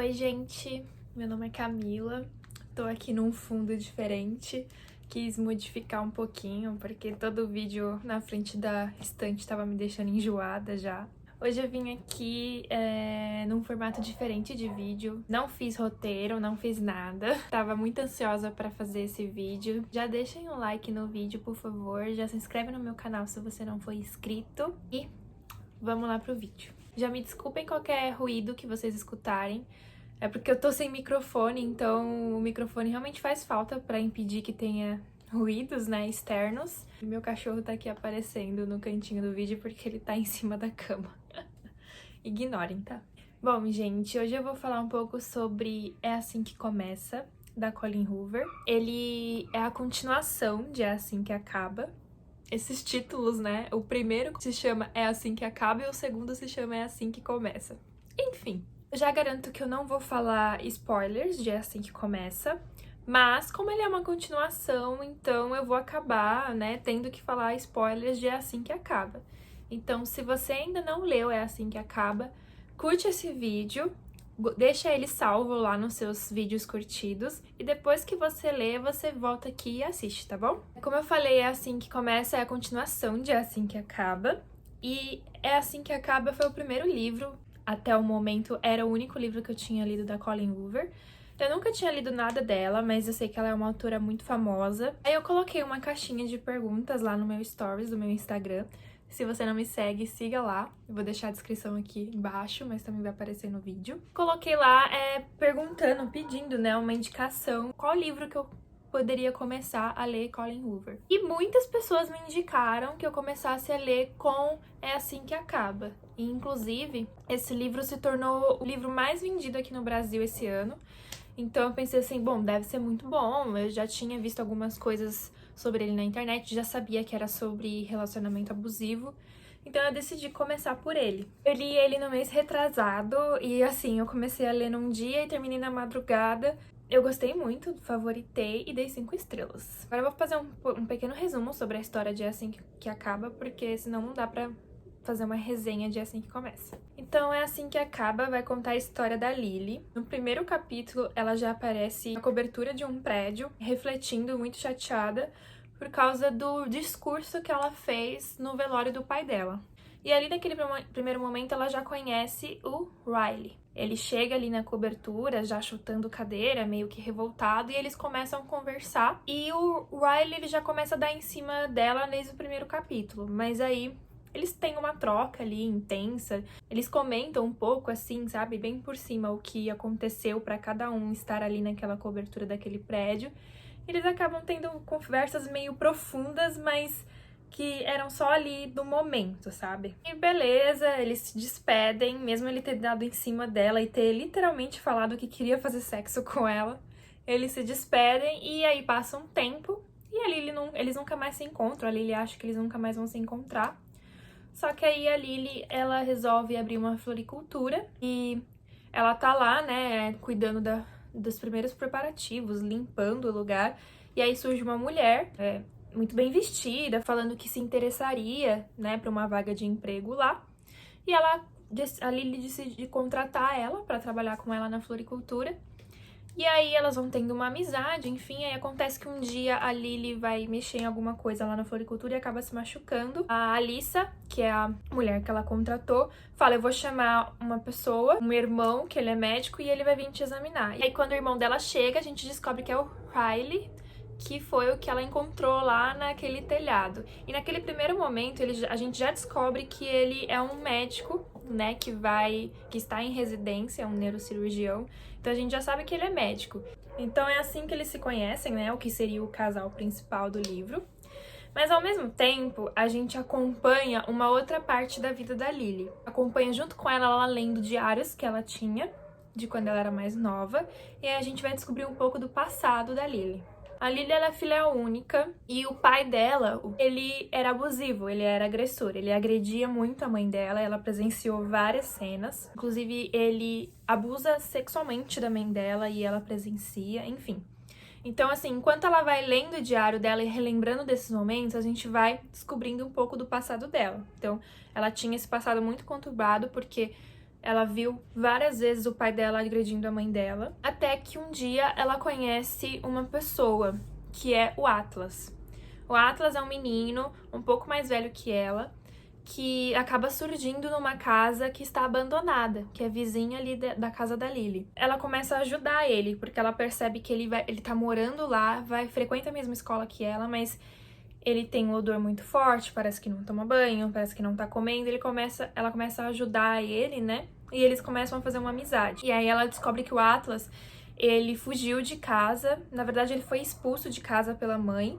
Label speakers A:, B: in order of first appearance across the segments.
A: Oi, gente, meu nome é Camila, tô aqui num fundo diferente, quis modificar um pouquinho, porque todo vídeo na frente da estante tava me deixando enjoada já. Hoje eu vim aqui num formato diferente de vídeo, não fiz roteiro, não fiz nada, tava muito ansiosa pra fazer esse vídeo. Já deixem um like no vídeo, por favor, já se inscreve no meu canal se você não for inscrito e vamos lá pro vídeo. Já me desculpem qualquer ruído que vocês escutarem, é porque eu tô sem microfone, então o microfone realmente faz falta pra impedir que tenha ruídos, né, externos. E meu cachorro tá aqui aparecendo no cantinho do vídeo porque ele tá em cima da cama. Ignorem, tá? Bom, gente, hoje eu vou falar um pouco sobre É Assim Que Começa, da Colleen Hoover. Ele é a continuação de É Assim Que Acaba. Esses títulos, né? O primeiro se chama É Assim Que Acaba e o segundo se chama É Assim Que Começa. Enfim, eu já garanto que eu não vou falar spoilers de É Assim Que Começa, mas como ele é uma continuação, então eu vou acabar, né, tendo que falar spoilers de É Assim Que Acaba. Então, se você ainda não leu É Assim Que Acaba, curte esse vídeo, deixa ele salvo lá nos seus vídeos curtidos e depois que você lê, você volta aqui e assiste, tá bom? Como eu falei, É Assim Que Começa é a continuação de É Assim Que Acaba e É Assim Que Acaba foi o primeiro livro, até o momento era o único livro que eu tinha lido da Colleen Hoover. Eu nunca tinha lido nada dela, mas eu sei que ela é uma autora muito famosa. Aí eu coloquei uma caixinha de perguntas lá no meu stories do meu Instagram. Se você não me segue, siga lá. Eu vou deixar a descrição aqui embaixo, mas também vai aparecer no vídeo. Coloquei lá perguntando, pedindo, né, uma indicação. Qual livro que eu poderia começar a ler Colleen Hoover. E muitas pessoas me indicaram que eu começasse a ler com É Assim Que Acaba. E, inclusive, esse livro se tornou o livro mais vendido aqui no Brasil esse ano. Então eu pensei assim, bom, deve ser muito bom. Eu já tinha visto algumas coisas sobre ele na internet, já sabia que era sobre relacionamento abusivo. Então eu decidi começar por ele. Eu li ele no mês retrasado e assim, eu comecei a ler num dia e terminei na madrugada. Eu gostei muito, favoritei e dei 5 estrelas. Agora eu vou fazer um pequeno resumo sobre a história de É Assim Que Acaba, porque senão não dá pra fazer uma resenha de É Assim Que Começa. Então, É Assim Que Acaba vai contar a história da Lily. No primeiro capítulo, ela já aparece na cobertura de um prédio, refletindo, muito chateada, por causa do discurso que ela fez no velório do pai dela. E ali naquele primeiro momento ela já conhece o Riley. Ele chega ali na cobertura, já chutando cadeira, meio que revoltado, e eles começam a conversar. E o Riley ele já começa a dar em cima dela desde o primeiro capítulo. Mas aí eles têm uma troca ali intensa. Eles comentam um pouco assim, sabe, bem por cima o que aconteceu para cada um estar ali naquela cobertura daquele prédio. Eles acabam tendo conversas meio profundas, mas que eram só ali do momento, sabe? E beleza, eles se despedem, mesmo ele ter dado em cima dela e ter literalmente falado que queria fazer sexo com ela. Eles se despedem e aí passa um tempo e a Lily eles nunca mais se encontram. A Lily acha que eles nunca mais vão se encontrar. Só que aí a Lily, ela resolve abrir uma floricultura e ela tá lá, né, cuidando dos primeiros preparativos, limpando o lugar. E aí surge uma mulher, muito bem vestida, falando que se interessaria, né, pra uma vaga de emprego lá. E a Lily decide contratar ela pra trabalhar com ela na floricultura. E aí elas vão tendo uma amizade, enfim, aí acontece que um dia a Lily vai mexer em alguma coisa lá na floricultura e acaba se machucando. A Alissa, que é a mulher que ela contratou, fala, eu vou chamar uma pessoa, um irmão, que ele é médico, e ele vai vir te examinar. E aí quando o irmão dela chega, a gente descobre que é o Riley, que foi o que ela encontrou lá naquele telhado. E naquele primeiro momento, a gente já descobre que ele é um médico, né, que está em residência, é um neurocirurgião. Então a gente já sabe que ele é médico. Então é assim que eles se conhecem, né, o que seria o casal principal do livro. Mas ao mesmo tempo, a gente acompanha uma outra parte da vida da Lily. Acompanha junto com ela lendo diários que ela tinha, de quando ela era mais nova. E aí a gente vai descobrir um pouco do passado da Lily. A Lily ela é filha única e o pai dela, ele era abusivo, ele era agressor, ele agredia muito a mãe dela, ela presenciou várias cenas, inclusive ele abusa sexualmente da mãe dela e ela presencia, enfim. Então, assim, enquanto ela vai lendo o diário dela e relembrando desses momentos, a gente vai descobrindo um pouco do passado dela. Então, ela tinha esse passado muito conturbado porque Ela viu várias vezes o pai dela agredindo a mãe dela, até que um dia ela conhece uma pessoa, que é o Atlas. O Atlas é um menino um pouco mais velho que ela, que acaba surgindo numa casa que está abandonada, que é vizinha ali da casa da Lily. Ela começa a ajudar ele, porque ela percebe que ele tá morando lá, frequenta a mesma escola que ela, mas ele tem um odor muito forte, parece que não toma banho, parece que não tá comendo. Ela começa a ajudar ele, né? E eles começam a fazer uma amizade. E aí ela descobre que o Atlas, ele fugiu de casa. Na verdade, ele foi expulso de casa pela mãe.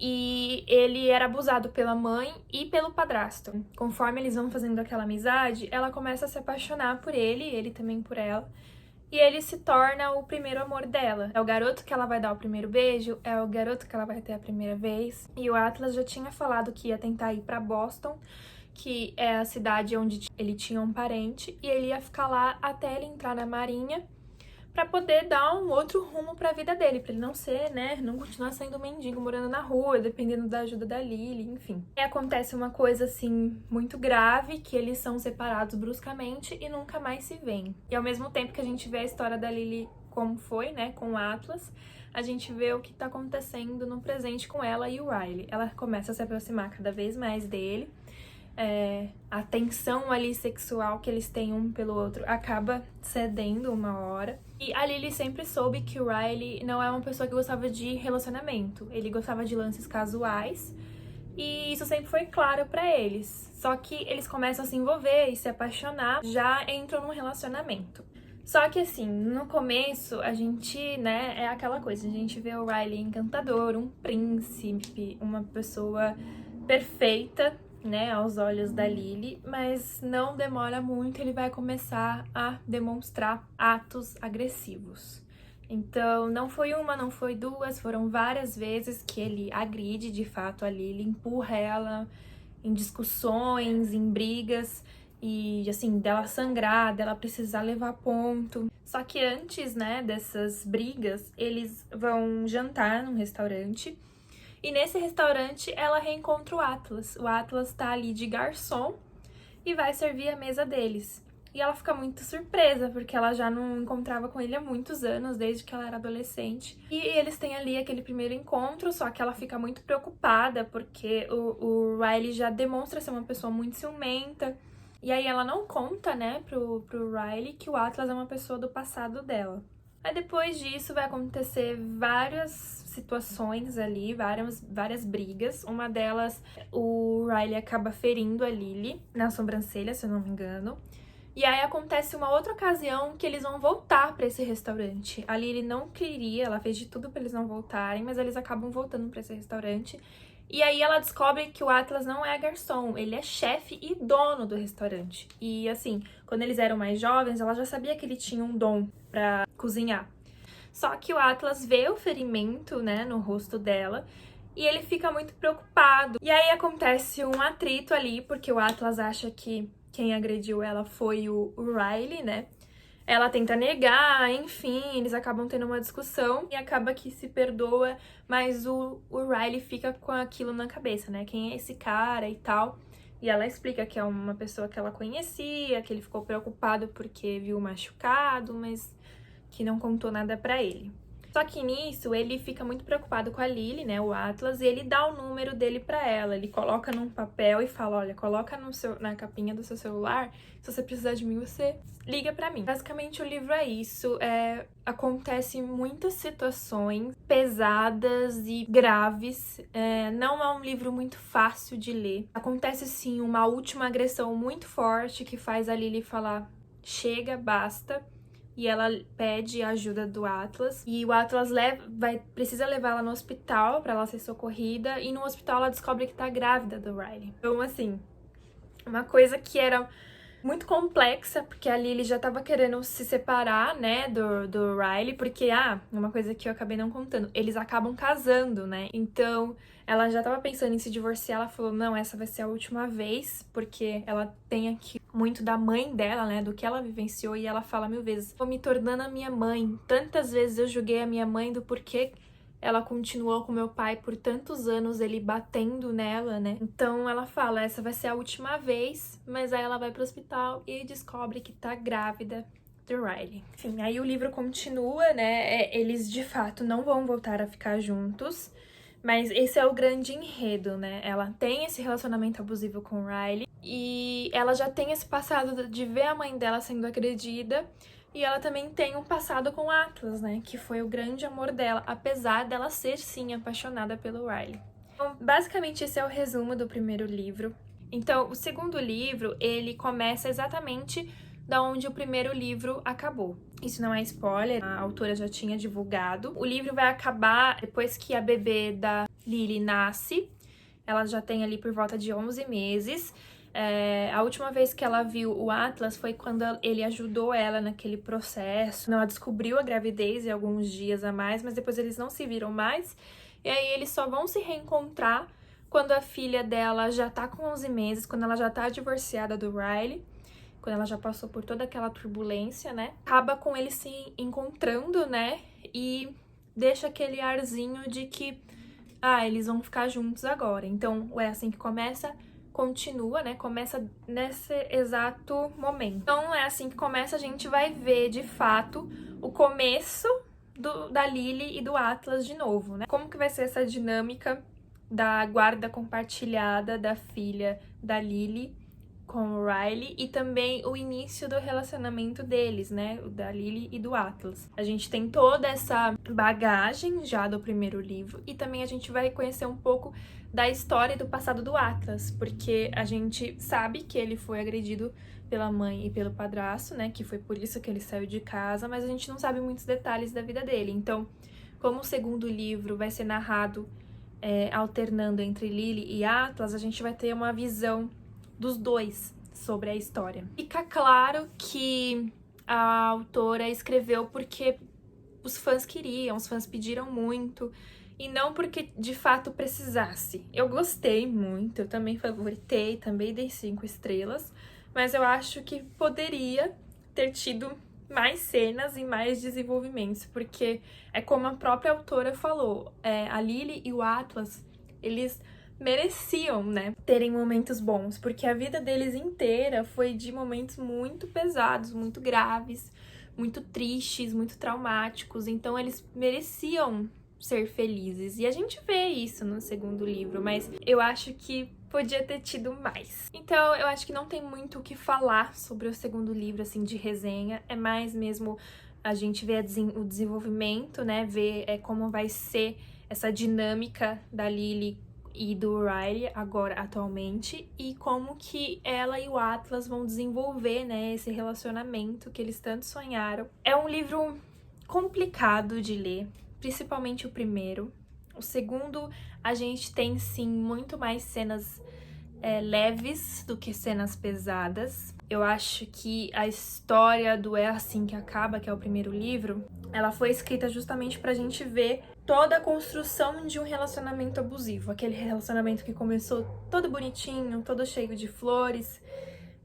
A: E ele era abusado pela mãe e pelo padrasto. Conforme eles vão fazendo aquela amizade, ela começa a se apaixonar por ele também por ela. E ele se torna o primeiro amor dela. É o garoto que ela vai dar o primeiro beijo, é o garoto que ela vai ter a primeira vez. E o Atlas já tinha falado que ia tentar ir pra Boston, que é a cidade onde ele tinha um parente, e ele ia ficar lá até ele entrar na marinha, pra poder dar um outro rumo pra vida dele, pra ele não ser, né, não continuar sendo um mendigo morando na rua, dependendo da ajuda da Lily, enfim. E acontece uma coisa, assim, muito grave, que eles são separados bruscamente e nunca mais se veem. E ao mesmo tempo que a gente vê a história da Lily como foi, né, com o Atlas, a gente vê o que tá acontecendo no presente com ela e o Riley. Ela começa a se aproximar cada vez mais dele, a tensão ali sexual que eles têm um pelo outro acaba cedendo uma hora. E a Lily sempre soube que o Riley não é uma pessoa que gostava de relacionamento. Ele gostava de lances casuais e isso sempre foi claro pra eles. Só que eles começam a se envolver e se apaixonar, já entram num relacionamento. Só que assim, no começo a gente, né, é aquela coisa, a gente vê o Riley encantador, um príncipe, uma pessoa perfeita, né, aos olhos da Lily, mas não demora muito, ele vai começar a demonstrar atos agressivos. Então, não foi uma, não foi duas, foram várias vezes que ele agride de fato a Lily, empurra ela em discussões, em brigas, e assim, dela sangrar, dela precisar levar ponto. Só que antes, né, dessas brigas, eles vão jantar num restaurante. E nesse restaurante ela reencontra o Atlas. O Atlas tá ali de garçom e vai servir a mesa deles. E ela fica muito surpresa, porque ela já não encontrava com ele há muitos anos, desde que ela era adolescente. E eles têm ali aquele primeiro encontro, só que ela fica muito preocupada, porque o Riley já demonstra ser uma pessoa muito ciumenta. E aí ela não conta, né, pro Riley que o Atlas é uma pessoa do passado dela. Aí depois disso vai acontecer várias situações ali, várias brigas. Uma delas, o Riley acaba ferindo a Lily na sobrancelha, se eu não me engano. E aí acontece uma outra ocasião que eles vão voltar pra esse restaurante. A Lily não queria, ela fez de tudo pra eles não voltarem, mas eles acabam voltando pra esse restaurante. E aí ela descobre que o Atlas não é garçom, ele é chefe e dono do restaurante. E assim, quando eles eram mais jovens, ela já sabia que ele tinha um dom pra cozinhar. Só que o Atlas vê o ferimento, né, no rosto dela, e ele fica muito preocupado. E aí acontece um atrito ali, porque o Atlas acha que quem agrediu ela foi o Riley, né? Ela tenta negar, enfim, eles acabam tendo uma discussão e acaba que se perdoa, mas o Riley fica com aquilo na cabeça, né? Quem é esse cara e tal. E ela explica que é uma pessoa que ela conhecia, que ele ficou preocupado porque viu machucado, mas que não contou nada pra ele. Só que nisso, ele fica muito preocupado com a Lily, né, o Atlas, e ele dá o número dele pra ela. Ele coloca num papel e fala, olha, coloca na capinha do seu celular, se você precisar de mim, você liga pra mim. Basicamente, o livro é isso. Acontece muitas situações pesadas e graves. Não é um livro muito fácil de ler. Acontece, sim, uma última agressão muito forte que faz a Lily falar, chega, basta. E ela pede a ajuda do Atlas. E o Atlas precisa levar ela no hospital pra ela ser socorrida. E no hospital ela descobre que tá grávida do Riley. Então, assim, uma coisa que era muito complexa, porque a Lily já tava querendo se separar, né, do Riley, porque, uma coisa que eu acabei não contando, eles acabam casando, né, então ela já tava pensando em se divorciar, ela falou, não, essa vai ser a última vez, porque ela tem aqui muito da mãe dela, né, do que ela vivenciou, e ela fala 1000 vezes, tô me tornando a minha mãe, tantas vezes eu julguei a minha mãe do porquê ela continuou com meu pai por tantos anos, ele batendo nela, né? Então ela fala, essa vai ser a última vez, mas aí ela vai pro hospital e descobre que tá grávida do Riley. Enfim, aí o livro continua, né? Eles de fato não vão voltar a ficar juntos, mas esse é o grande enredo, né? Ela tem esse relacionamento abusivo com o Riley e ela já tem esse passado de ver a mãe dela sendo agredida. E ela também tem um passado com Atlas, né? Que foi o grande amor dela, apesar dela ser, sim, apaixonada pelo Riley. Então, basicamente, esse é o resumo do primeiro livro. Então, o segundo livro, ele começa exatamente da onde o primeiro livro acabou. Isso não é spoiler, a autora já tinha divulgado. O livro vai acabar depois que a bebê da Lily nasce. Ela já tem ali por volta de 11 meses. A última vez que ela viu o Atlas foi quando ele ajudou ela naquele processo. Ela descobriu a gravidez em alguns dias a mais, mas depois eles não se viram mais. E aí eles só vão se reencontrar quando a filha dela já tá com 11 meses, quando ela já tá divorciada do Riley, quando ela já passou por toda aquela turbulência, né? Acaba com eles se encontrando, né? E deixa aquele arzinho de que, eles vão ficar juntos agora. Então, é assim que começa, continua, né? Começa nesse exato momento. Então, é assim que começa, a gente vai ver, de fato, o começo da Lily e do Atlas de novo, né? Como que vai ser essa dinâmica da guarda compartilhada da filha da Lily com o Riley e também o início do relacionamento deles, né? O da Lily e do Atlas. A gente tem toda essa bagagem já do primeiro livro e também a gente vai conhecer um pouco da história e do passado do Atlas, porque a gente sabe que ele foi agredido pela mãe e pelo padrasto, né? Que foi por isso que ele saiu de casa, mas a gente não sabe muitos detalhes da vida dele. Então, como o segundo livro vai ser narrado alternando entre Lily e Atlas, a gente vai ter uma visão dos dois sobre a história. Fica claro que a autora escreveu porque os fãs queriam, os fãs pediram muito, e não porque de fato precisasse. Eu gostei muito, eu também favoritei, também dei 5 estrelas, mas eu acho que poderia ter tido mais cenas e mais desenvolvimentos, porque é como a própria autora falou, a Lily e o Atlas, eles mereciam, né, terem momentos bons, porque a vida deles inteira foi de momentos muito pesados, muito graves, muito tristes, muito traumáticos, então eles mereciam ser felizes. E a gente vê isso no segundo livro, mas eu acho que podia ter tido mais. Então, eu acho que não tem muito o que falar sobre o segundo livro, assim, de resenha, é mais mesmo a gente ver o desenvolvimento, né, ver como vai ser essa dinâmica da Lily e do Riley agora, atualmente, e como que ela e o Atlas vão desenvolver, né, esse relacionamento que eles tanto sonharam. É um livro complicado de ler, principalmente o primeiro. O segundo, a gente tem, sim, muito mais cenas leves do que cenas pesadas. Eu acho que a história do É Assim Que Acaba, que é o primeiro livro, ela foi escrita justamente pra gente ver toda a construção de um relacionamento abusivo. Aquele relacionamento que começou todo bonitinho, todo cheio de flores,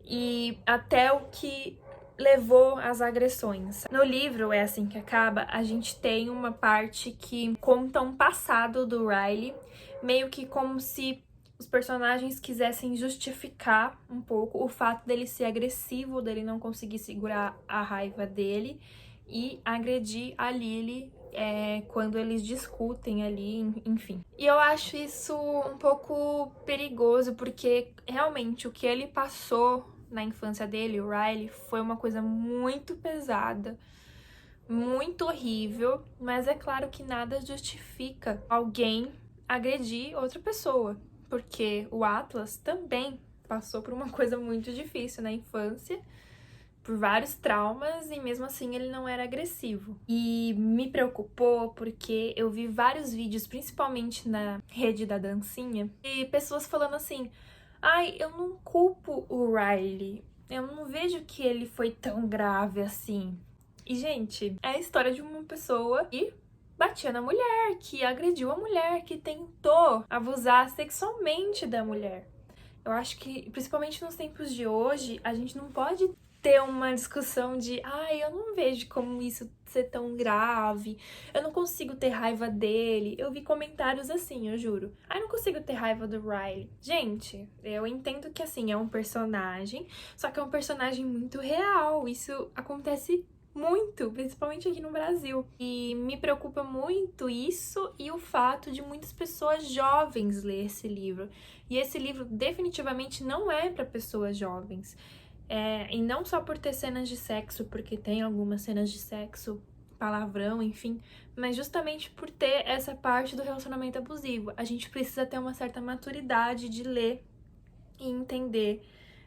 A: e até o que levou às agressões. No livro É Assim Que Acaba, a gente tem uma parte que conta um passado do Riley, meio que como se os personagens quisessem justificar um pouco o fato dele ser agressivo, dele não conseguir segurar a raiva dele e agredir a Lily quando eles discutem ali, enfim. E eu acho isso um pouco perigoso, porque realmente o que ele passou na infância dele, o Riley, foi uma coisa muito pesada, muito horrível, mas é claro que nada justifica alguém agredir outra pessoa, porque o Atlas também passou por uma coisa muito difícil na infância, por vários traumas, e mesmo assim ele não era agressivo. E me preocupou porque eu vi vários vídeos, principalmente na rede da dancinha, e pessoas falando assim: ai, eu não culpo o Riley, eu não vejo que ele foi tão grave assim. E, gente, é a história de uma pessoa que batia na mulher, que agrediu a mulher, que tentou abusar sexualmente da mulher. Eu acho que, principalmente nos tempos de hoje, a gente não pode ter uma discussão de ai, eu não vejo como isso ser tão grave, eu não consigo ter raiva dele. Eu vi comentários assim, eu juro. Ai, não consigo ter raiva do Riley. Gente, eu entendo que assim, é um personagem, só que é um personagem muito real. Isso acontece muito, principalmente aqui no Brasil. E me preocupa muito isso e o fato de muitas pessoas jovens ler esse livro. E esse livro definitivamente não é para pessoas jovens. E não só por ter cenas de sexo, porque tem algumas cenas de sexo, palavrão, enfim, mas justamente por ter essa parte do relacionamento abusivo. A gente precisa ter uma certa maturidade de ler e entender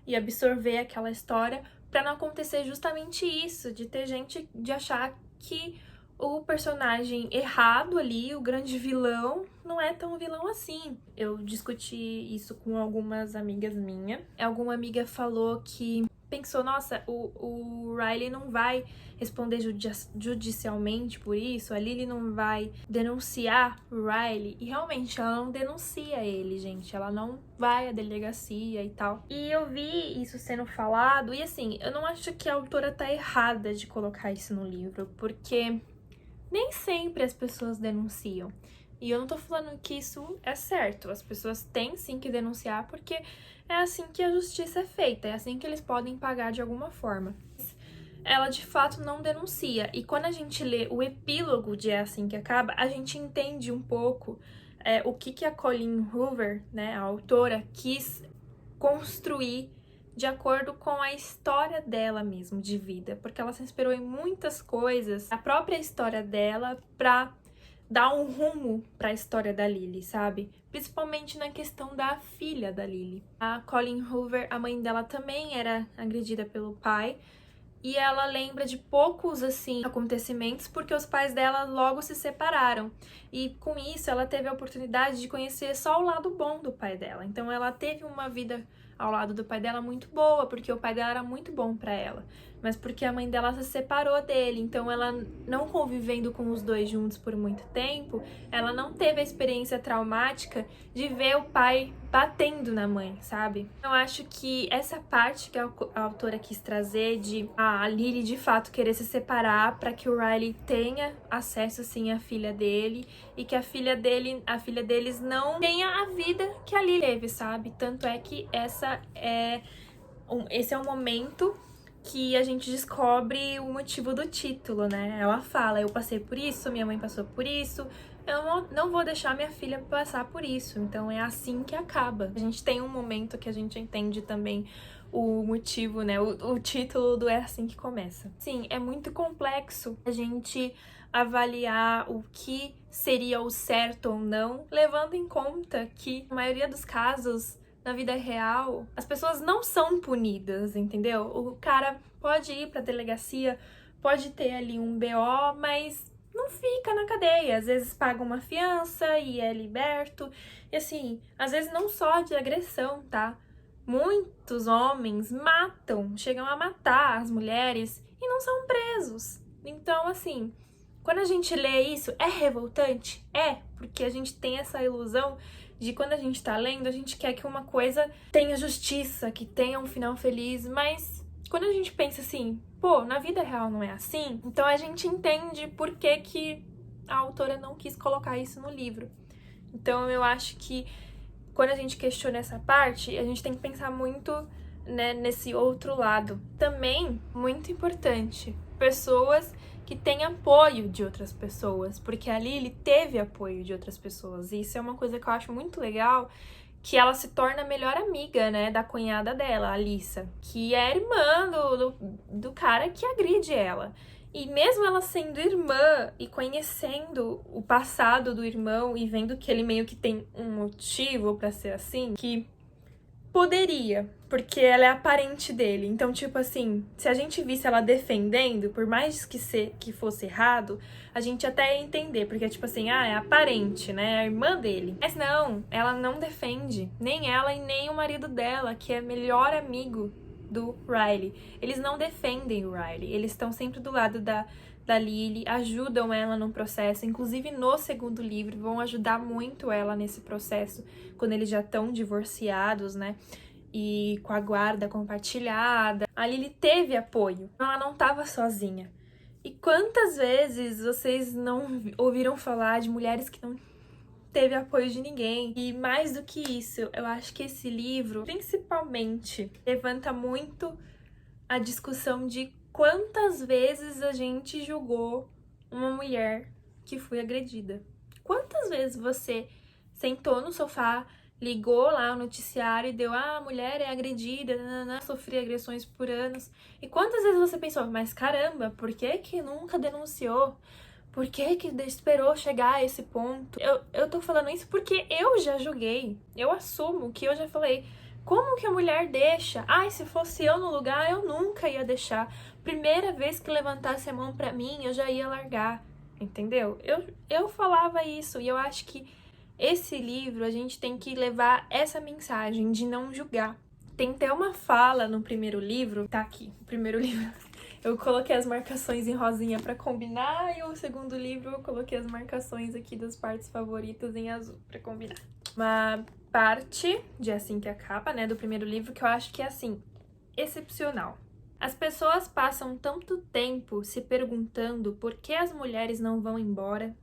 A: e absorver aquela história para não acontecer justamente isso, de ter gente de achar que o personagem errado ali, o grande vilão, não é tão vilão assim. Eu discuti isso com algumas amigas minhas. Alguma amiga falou que pensou, nossa, o Riley não vai responder judicialmente por isso, a Lily não vai denunciar o Riley. E realmente, ela não denuncia ele, gente. Ela não vai à delegacia e tal. E eu vi isso sendo falado, e assim, eu não acho que a autora tá errada de colocar isso no livro, porque nem sempre as pessoas denunciam. E eu não tô falando que isso é certo. As pessoas têm sim que denunciar porque é assim que a justiça é feita, é assim que eles podem pagar de alguma forma. Ela de fato não denuncia. E quando a gente lê o epílogo de É Assim Que Acaba, a gente entende um pouco o que a Colleen Hoover, né, a autora, quis construir de acordo com a história dela mesmo, de vida. Porque ela se inspirou em muitas coisas, a própria história dela, pra dar um rumo para a história da Lily, sabe? Principalmente na questão da filha da Lily. A Colleen Hoover, a mãe dela também era agredida pelo pai, e ela lembra de poucos, assim, acontecimentos porque os pais dela logo se separaram. E com isso, ela teve a oportunidade de conhecer só o lado bom do pai dela. Então, ela teve uma vida ao lado do pai dela muito boa, porque o pai dela era muito bom pra ela. Mas porque a mãe dela se separou dele. Então, ela não convivendo com os dois juntos por muito tempo, ela não teve a experiência traumática de ver o pai batendo na mãe, sabe? Eu acho que essa parte que a autora quis trazer de a Lily de fato querer se separar para que o Riley tenha acesso assim à filha dele e que a filha deles não tenha a vida que a Lily teve, sabe? Tanto é que esse é o momento que a gente descobre o motivo do título, né? Ela fala, eu passei por isso, minha mãe passou por isso, eu não vou deixar minha filha passar por isso. Então é assim que acaba. A gente tem um momento que a gente entende também o motivo, né? O título do É Assim Que Começa. Sim, é muito complexo a gente avaliar o que seria o certo ou não, levando em conta que, na maioria dos casos, na vida real, as pessoas não são punidas, entendeu? O cara pode ir pra delegacia, pode ter ali um BO, mas não fica na cadeia. Às vezes paga uma fiança e é liberto. E assim, às vezes não só de agressão, tá? Muitos homens chegam a matar as mulheres e não são presos. Então, assim, quando a gente lê isso, é revoltante? É, porque a gente tem essa ilusão de quando a gente tá lendo, a gente quer que uma coisa tenha justiça, que tenha um final feliz, mas quando a gente pensa assim, pô, na vida real não é assim, então a gente entende por que a autora não quis colocar isso no livro. Então eu acho que quando a gente questiona essa parte, a gente tem que pensar muito, né, nesse outro lado. Também, muito importante, pessoas que têm apoio de outras pessoas, porque a Lily teve apoio de outras pessoas, e isso é uma coisa que eu acho muito legal, que ela se torna a melhor amiga, né, da cunhada dela, a Alissa, que é irmã do cara que agride ela. E mesmo ela sendo irmã e conhecendo o passado do irmão e vendo que ele meio que tem um motivo pra ser assim, que poderia, porque ela é a parente dele. Então, tipo assim, se a gente visse ela defendendo, por mais que fosse errado, a gente até ia entender, porque tipo assim, é a parente, né, é a irmã dele. Mas não, ela não defende, nem ela e nem o marido dela, que é melhor amigo do Riley. Eles não defendem o Riley, eles estão sempre do lado da Lily, ajudam ela no processo, inclusive no segundo livro, vão ajudar muito ela nesse processo, quando eles já estão divorciados, né? e com a guarda compartilhada, a Lily teve apoio, ela não estava sozinha. E quantas vezes vocês não ouviram falar de mulheres que não teve apoio de ninguém? E mais do que isso, eu acho que esse livro, principalmente, levanta muito a discussão de quantas vezes a gente julgou uma mulher que foi agredida. Quantas vezes você sentou no sofá, ligou lá o noticiário e deu, a mulher é agredida, nanana, sofria agressões por anos. E quantas vezes você pensou, mas caramba, por que que nunca denunciou? Por que que esperou chegar a esse ponto? Eu tô falando isso porque eu já julguei. Eu assumo que eu já falei, como que a mulher deixa? Ai, se fosse eu no lugar, eu nunca ia deixar. Primeira vez que levantasse a mão pra mim, eu já ia largar. Entendeu? Eu falava isso e eu acho que esse livro a gente tem que levar essa mensagem de não julgar. Tem até uma fala no primeiro livro, tá aqui, o primeiro livro. Eu coloquei as marcações em rosinha pra combinar e o segundo livro eu coloquei as marcações aqui das partes favoritas em azul pra combinar. Uma parte de Assim que Acaba, né, do primeiro livro, que eu acho que é assim, excepcional. As pessoas passam tanto tempo se perguntando por que as mulheres não vão embora.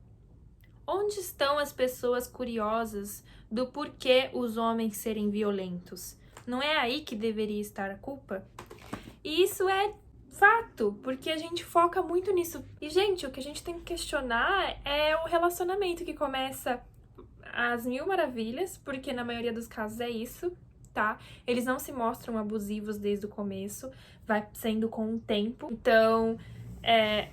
A: Onde estão as pessoas curiosas do porquê os homens serem violentos? Não é aí que deveria estar a culpa? E isso é fato, porque a gente foca muito nisso. E, gente, o que a gente tem que questionar é o relacionamento que começa às mil maravilhas, porque na maioria dos casos é isso, tá? Eles não se mostram abusivos desde o começo, vai sendo com o tempo. Então,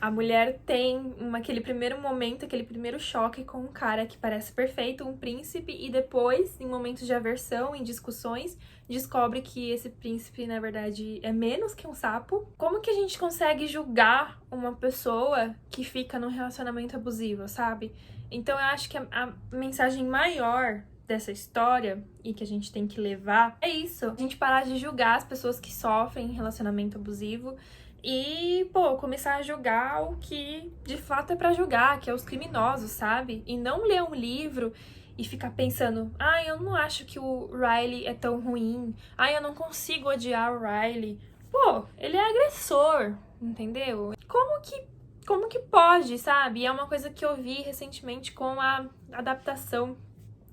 A: a mulher tem aquele primeiro momento, aquele primeiro choque com um cara que parece perfeito, um príncipe, e depois, em momentos de aversão, em discussões, descobre que esse príncipe, na verdade, é menos que um sapo. Como que a gente consegue julgar uma pessoa que fica num relacionamento abusivo, sabe? Então eu acho que a mensagem maior dessa história e que a gente tem que levar é isso. A gente parar de julgar as pessoas que sofrem relacionamento abusivo e, pô, começar a julgar o que de fato é pra julgar, que é os criminosos, sabe? E não ler um livro e ficar pensando, eu não acho que o Riley é tão ruim, eu não consigo odiar o Riley. Pô, ele é agressor, entendeu? Como que pode, sabe? É uma coisa que eu vi recentemente com a adaptação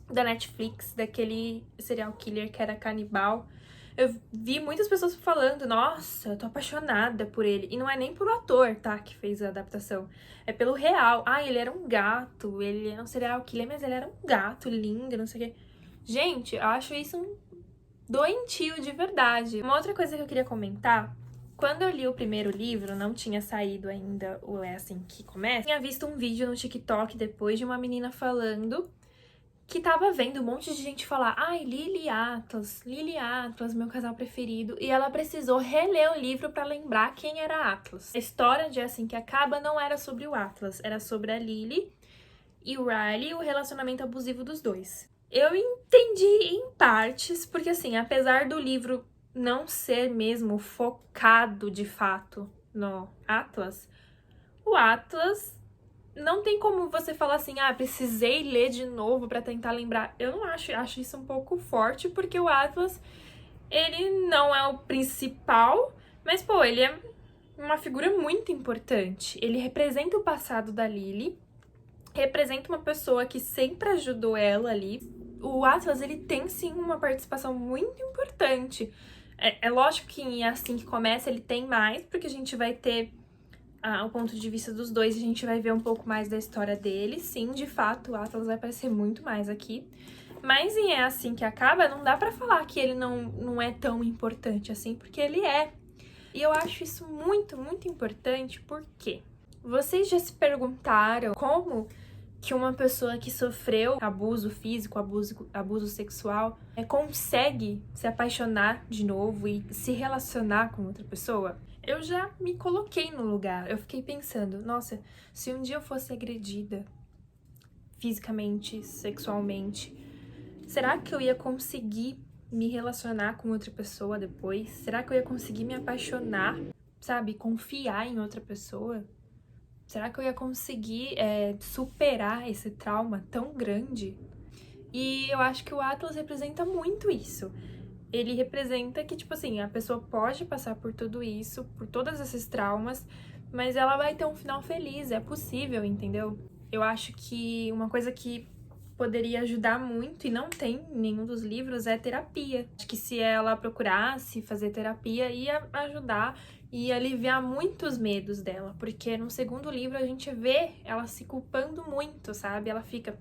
A: da Netflix, daquele serial killer que era canibal. Eu vi muitas pessoas falando, nossa, eu tô apaixonada por ele. E não é nem pelo ator, tá, que fez a adaptação. É pelo real. Ele era um gato, ele é um serial killer, mas ele era um gato lindo, não sei o quê. Gente, eu acho isso um doentio de verdade. Uma outra coisa que eu queria comentar, quando eu li o primeiro livro, não tinha saído ainda o É Assim Que Começa, eu tinha visto um vídeo no TikTok depois de uma menina falando que tava vendo um monte de gente falar, Lily Atlas, meu casal preferido, e ela precisou reler o livro pra lembrar quem era Atlas. A história de Assim Que Acaba não era sobre o Atlas, era sobre a Lily e o Riley e o relacionamento abusivo dos dois. Eu entendi em partes, porque assim, apesar do livro não ser mesmo focado de fato no Atlas, o Atlas não tem como você falar assim, precisei ler de novo pra tentar lembrar. Eu não acho isso um pouco forte, porque o Atlas, ele não é o principal, mas, pô, ele é uma figura muito importante. Ele representa o passado da Lily, representa uma pessoa que sempre ajudou ela ali. O Atlas, ele tem, sim, uma participação muito importante. É lógico que Assim Que Começa, ele tem mais, porque a gente vai ter o ponto de vista dos dois, a gente vai ver um pouco mais da história dele. Sim, de fato, o Atlas vai aparecer muito mais aqui. Mas em É Assim Que Acaba, não dá pra falar que ele não é tão importante assim, porque ele é. E eu acho isso muito, muito importante, porque vocês já se perguntaram como que uma pessoa que sofreu abuso físico, abuso sexual, consegue se apaixonar de novo e se relacionar com outra pessoa? Eu já me coloquei no lugar, eu fiquei pensando, nossa, se um dia eu fosse agredida fisicamente, sexualmente, será que eu ia conseguir me relacionar com outra pessoa depois? Será que eu ia conseguir me apaixonar, sabe, confiar em outra pessoa? Será que eu ia conseguir superar esse trauma tão grande? E eu acho que o Atlas representa muito isso. ele representa que, tipo assim, a pessoa pode passar por tudo isso, por todos esses traumas, mas ela vai ter um final feliz, é possível, entendeu? Eu acho que uma coisa que poderia ajudar muito, e não tem em nenhum dos livros, é terapia. Acho que se ela procurasse fazer terapia, ia ajudar e aliviar muitos medos dela, porque no segundo livro a gente vê ela se culpando muito, sabe? Ela fica,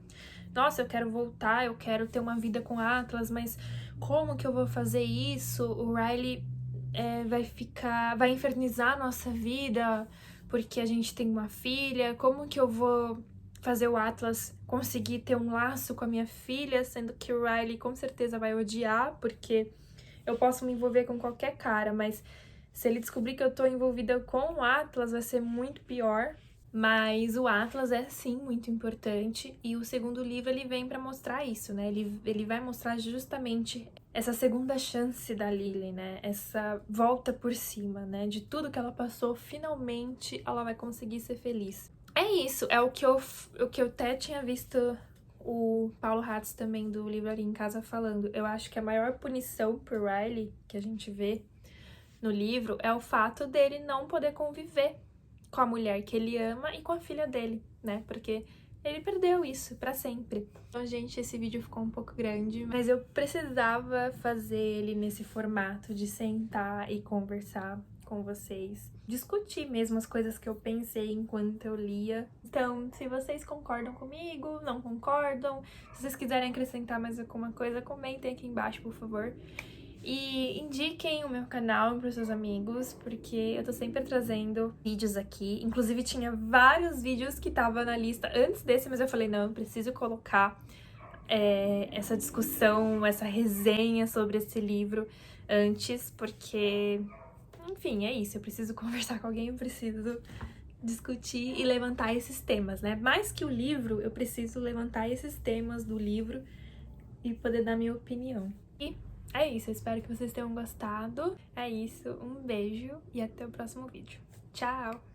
A: nossa, eu quero voltar, eu quero ter uma vida com Atlas, mas como que eu vou fazer isso? O Riley vai infernizar a nossa vida porque a gente tem uma filha, como que eu vou fazer o Atlas conseguir ter um laço com a minha filha, sendo que o Riley com certeza vai odiar, porque eu posso me envolver com qualquer cara, mas se ele descobrir que eu tô envolvida com o Atlas, vai ser muito pior. Mas o Atlas é sim muito importante, e o segundo livro ele vem pra mostrar isso, né? Ele vai mostrar justamente essa segunda chance da Lily, né? Essa volta por cima, né? De tudo que ela passou, finalmente ela vai conseguir ser feliz. É isso, é o que eu até tinha visto o Paulo Hatz também do Livraria em Casa falando. Eu acho que a maior punição pro Riley, que a gente vê no livro, é o fato dele não poder conviver com a mulher que ele ama e com a filha dele, né? Porque ele perdeu isso pra sempre. Então, gente, esse vídeo ficou um pouco grande, mas eu precisava fazer ele nesse formato de sentar e conversar com vocês, discutir mesmo as coisas que eu pensei enquanto eu lia. Então, se vocês concordam comigo, não concordam, se vocês quiserem acrescentar mais alguma coisa, comentem aqui embaixo, por favor. E indiquem o meu canal para os seus amigos, porque eu tô sempre trazendo vídeos aqui. Inclusive, tinha vários vídeos que tava na lista antes desse, mas eu falei, não, eu preciso colocar essa discussão, essa resenha sobre esse livro antes, porque, enfim, é isso. Eu preciso conversar com alguém, eu preciso discutir e levantar esses temas, né? Mais que o livro, eu preciso levantar esses temas do livro e poder dar minha opinião. E é isso, eu espero que vocês tenham gostado. É isso, um beijo e até o próximo vídeo. Tchau!